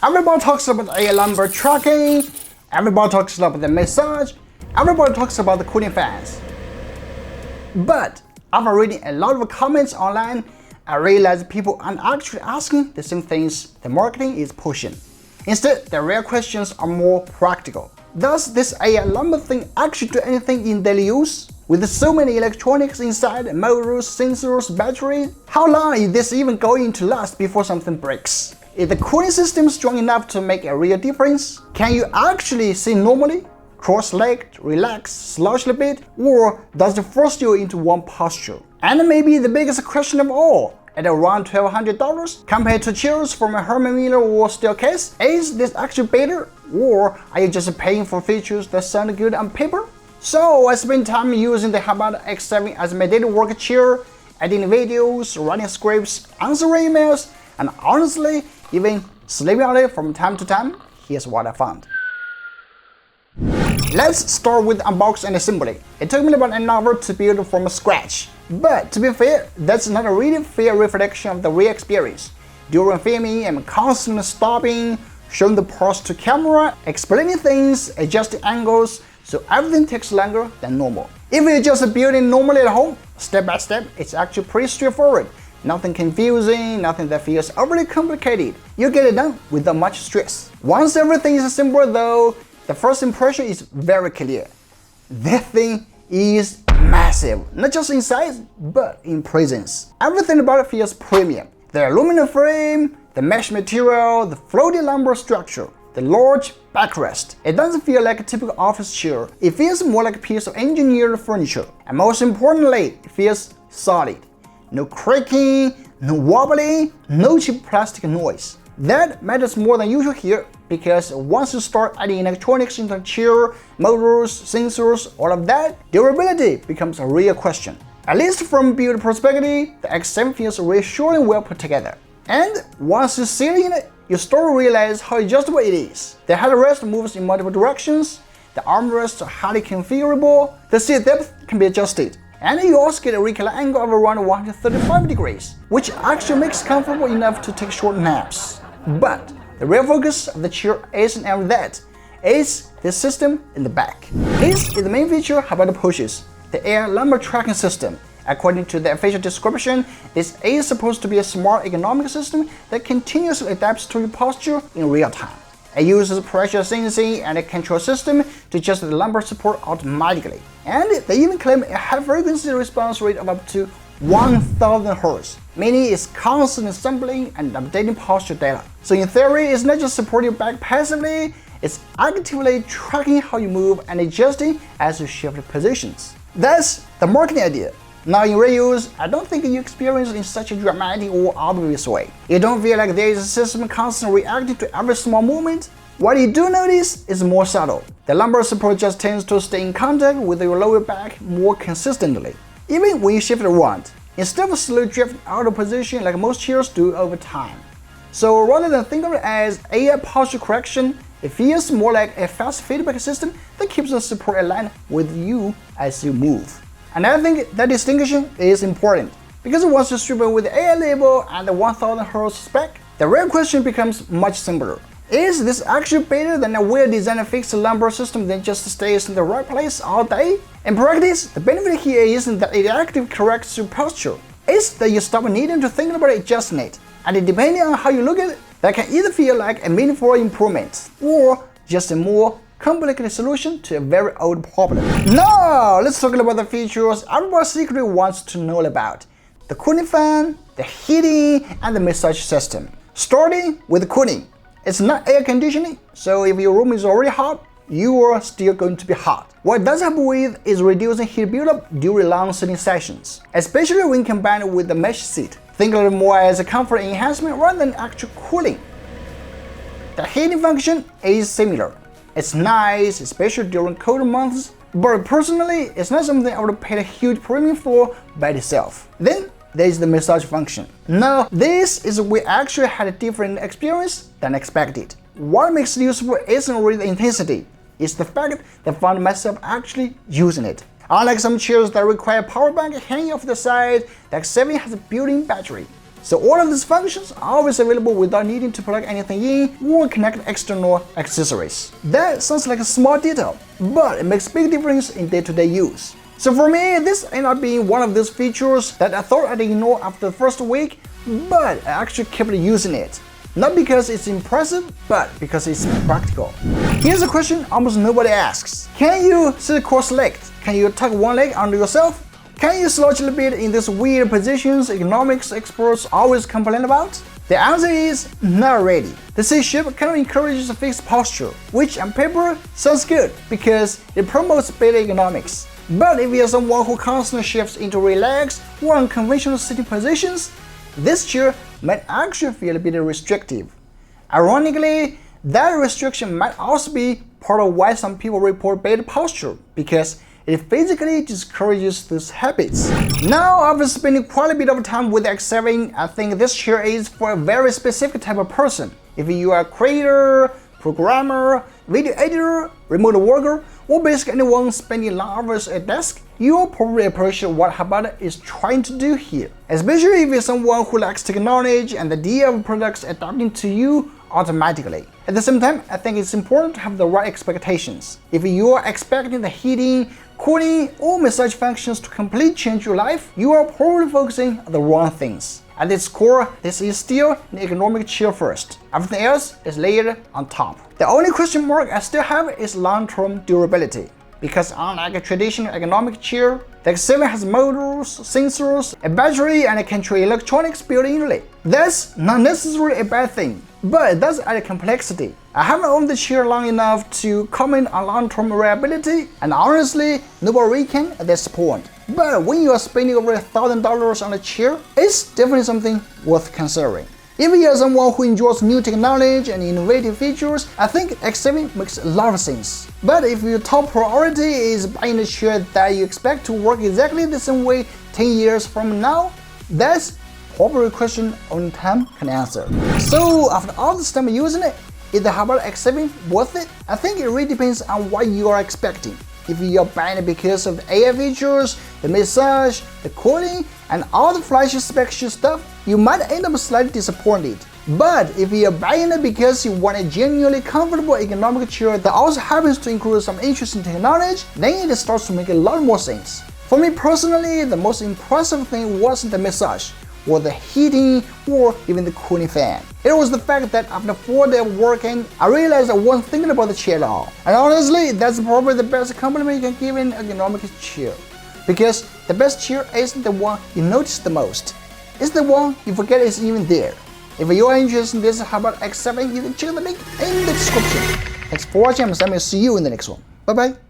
Everybody talks about a lumbar tracking, everybody talks about the massage, everybody talks about the cooling fans. But after reading a lot of comments online, I realized people aren't actually asking the same things the marketing is pushing. Instead, the real questions are more practical. Does this AI lumbar thing actually do anything in daily use? With so many electronics inside, motors, sensors, battery, how long is this even going to last before something breaks? Is the cooling system strong enough to make a real difference? Can you actually sit normally, cross-legged, relax, slouch a bit, or does it force you into one posture? And maybe the biggest question of all, at around $1,200 compared to chairs from a HBADA or Staircase, is this actually better, or are you just paying for features that sound good on paper? So I spent time using the HBADA X7 as my daily work chair, editing videos, writing scripts, answering emails, and honestly, even sleeping on it from time to time. Here's what I found. Let's start with unboxing and assembly. It took me about an hour to build from scratch. But to be fair, that's not a really fair reflection of the real experience. During filming, I'm constantly stopping, showing the parts to camera, explaining things, adjusting angles, so everything takes longer than normal. If you're just building normally at home, step by step, it's actually pretty straightforward. Nothing confusing, nothing that feels overly complicated. You get it done without much stress. Once everything is assembled though, the first impression is very clear. This thing is massive, not just in size, but in presence. Everything about it feels premium. The aluminum frame, the mesh material, the floating lumbar structure, the large backrest. It doesn't feel like a typical office chair. It feels more like a piece of engineered furniture. And most importantly, it feels solid. No creaking, no wobbling, no cheap plastic noise. That matters more than usual here, because once you start adding electronics into the chair, motors, sensors, all of that, durability becomes a real question. At least from a build perspective, the X7 feels reassuring well put together. And once you sit in it, you start to realize how adjustable it is. The headrest moves in multiple directions, the armrests are highly configurable, the seat depth can be adjusted, and you also get a recline angle of around 135 degrees, which actually makes it comfortable enough to take short naps. But the real focus of the chair isn't on that, it's the system in the back. This is the main feature HBADA pushes, the AI lumbar tracking system. According to the official description, this is supposed to be a smart ergonomic system that continuously adapts to your posture in real time. It uses pressure sensing and a control system to adjust the lumbar support automatically. And they even claim a high frequency response rate of up to 1000 Hz, meaning it's constantly sampling and updating posture data. So in theory, it's not just supporting your back passively, it's actively tracking how you move and adjusting as you shift positions. That's the marketing idea. Now in real use, I don't think you experience it in such a dramatic or obvious way. You don't feel like there is a system constantly reacting to every small movement. What you do notice is more subtle. The lumbar support just tends to stay in contact with your lower back more consistently, even when you shift around, instead of slowly drifting out of position like most chairs do over time. So rather than think of it as AI posture correction, it feels more like a fast feedback system that keeps the support aligned with you as you move. And I think that distinction is important, because once you strip it with the AI label and the 1000 Hz spec, the real question becomes much simpler. Is this actually better than a well-designed fixed lumbar system that just stays in the right place all day? In practice, the benefit here isn't that it actively corrects your posture, it's that you stop needing to think about adjusting it. And depending on how you look at it, that can either feel like a meaningful improvement, or just a more complicated solution to a very old problem. Now, let's talk about the features everybody secretly wants to know about: the cooling fan, the heating, and the massage system. Starting with the cooling. It's not air conditioning, so if your room is already hot, you are still going to be hot. What it does help with is reducing heat buildup during long sitting sessions, especially when combined with the mesh seat. Think of it more as a comfort enhancement rather than actual cooling. The heating function is similar. It's nice, especially during colder months, but personally, it's not something I would pay a huge premium for by itself. Then there is the massage function. Now, this is where I actually had a different experience than expected. What makes it useful isn't really the intensity, it's the fact that I found myself actually using it. Unlike some chairs that require a power bank hanging off the side, the X7 has a built-in battery. So all of these functions are always available without needing to plug anything in or connect external accessories. That sounds like a small detail, but it makes big difference in day-to-day use. So for me, this ended up being one of those features that I thought I'd ignore after the first week, but I actually kept using it. Not because it's impressive, but because it's practical. Here's a question almost nobody asks. Can you sit cross-legged? Can you tuck one leg under yourself? Can you slouch a little bit in these weird positions ergonomics experts always complain about? The answer is not really. The C-shape kind of encourages a fixed posture, which on paper sounds good because it promotes better ergonomics. But if you're someone who constantly shifts into relaxed or unconventional sitting positions, this chair might actually feel a bit restrictive. Ironically, that restriction might also be part of why some people report bad posture, because it physically discourages these habits. Now, after spending quite a bit of time with the X7, I think this chair is for a very specific type of person. If you are a creator, programmer, video editor, remote worker, or basically anyone spending long hours at desk, you'll probably appreciate what HBADA is trying to do here. Especially if you're someone who likes technology and the idea of products adapting to you automatically. At the same time, I think it's important to have the right expectations. If you are expecting the heating, cooling, or massage functions to completely change your life, you are probably focusing on the wrong things. At its core, this is still an ergonomic chair first. Everything else is layered on top. The only question mark I still have is long-term durability. Because unlike a traditional ergonomic chair, the X7 has motors, sensors, a battery, and control electronics built in. That's not necessarily a bad thing, but it does add complexity. I haven't owned the chair long enough to comment on long-term reliability, and honestly, nobody really can at this point. But when you are spending over $1,000 on a chair, it's definitely something worth considering. If you are someone who enjoys new technology and innovative features, I think X7 makes a lot of sense. But if your top priority is buying a chair that you expect to work exactly the same way 10 years from now, that's probably a question only time can answer. So after all this time using it, is the HBADA X7 worth it? I think it really depends on what you are expecting. If you're buying it because of the AI features, the massage, the cooling, and all the flashy spectral stuff, you might end up slightly disappointed. But if you're buying it because you want a genuinely comfortable ergonomic chair that also happens to include some interesting technology, then it starts to make a lot more sense. For me personally, the most impressive thing wasn't the massage, or the heating, or even the cooling fan. It was the fact that after 4 days of working, I realized I wasn't thinking about the chair at all. And honestly, that's probably the best compliment you can give an ergonomic chair. Because the best chair isn't the one you notice the most. It's the one you forget is even there. If you are interested in this HBADA X7, you can check the link in the description. Thanks for watching, I'm Sam, and see you in the next one. Bye bye.